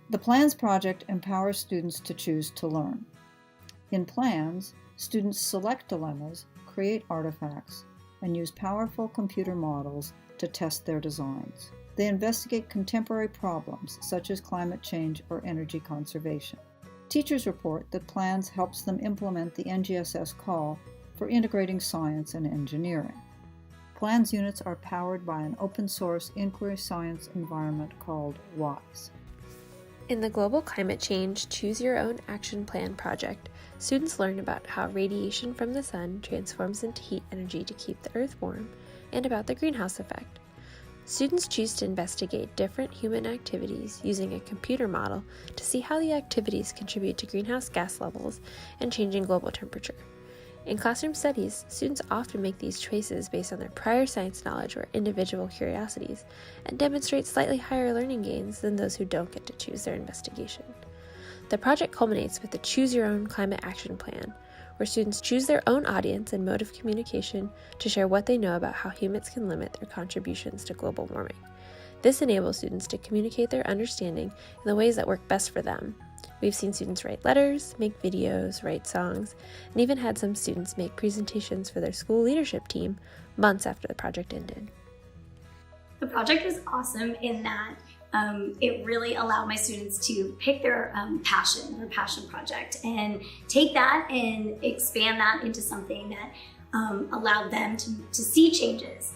The PLANS project empowers students to choose to learn. In PLANS, students select dilemmas, create artifacts, and use powerful computer models to test their designs. They investigate contemporary problems such as climate change or energy conservation. Teachers report that PLANS helps them implement the NGSS call for integrating science and engineering. PLANS units are powered by an open-source inquiry science environment called WISE. In the Global Climate Change Choose Your Own Action Plan project, students learn about how radiation from the sun transforms into heat energy to keep the Earth warm, and about the greenhouse effect. Students choose to investigate different human activities using a computer model to see how the activities contribute to greenhouse gas levels and changing global temperature. In classroom studies, students often make these choices based on their prior science knowledge or individual curiosities, and demonstrate slightly higher learning gains than those who don't get to choose their investigation. The project culminates with the Choose Your Own Climate Action Plan, where students choose their own audience and mode of communication to share what they know about how humans can limit their contributions to global warming. This enables students to communicate their understanding in the ways that work best for them. We've seen students write letters, make videos, write songs, and even had some students make presentations for their school leadership team months after the project ended. The project was awesome in that it really allowed my students to pick their passion project, and take that and expand that into something that allowed them to see changes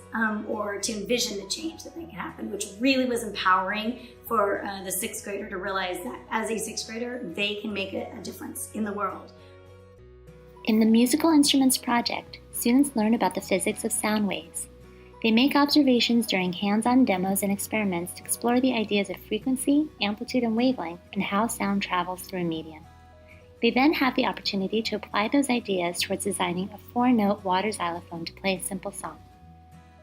or to envision the change that they can happen, which really was empowering for the sixth grader to realize that as a sixth grader, they can make a difference in the world. In the Musical Instruments project, students learn about the physics of sound waves. They make observations during hands-on demos and experiments to explore the ideas of frequency, amplitude, and wavelength, and how sound travels through a medium. They then have the opportunity to apply those ideas towards designing a 4-note water xylophone to play a simple song.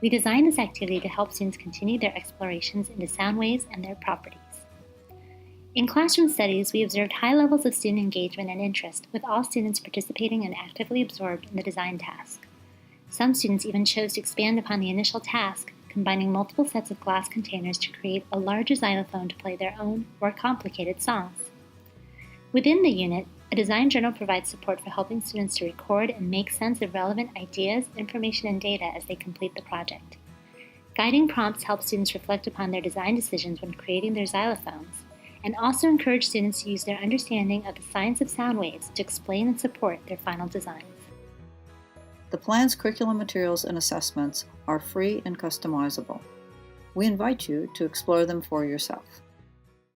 We designed this activity to help students continue their explorations into sound waves and their properties. In classroom studies, we observed high levels of student engagement and interest, with all students participating and actively absorbed in the design task. Some students even chose to expand upon the initial task, combining multiple sets of glass containers to create a larger xylophone to play their own, more complicated songs. Within the unit, a design journal provides support for helping students to record and make sense of relevant ideas, information, and data as they complete the project. Guiding prompts help students reflect upon their design decisions when creating their xylophones, and also encourage students to use their understanding of the science of sound waves to explain and support their final designs. The PLANS curriculum materials and assessments are free and customizable. We invite you to explore them for yourself.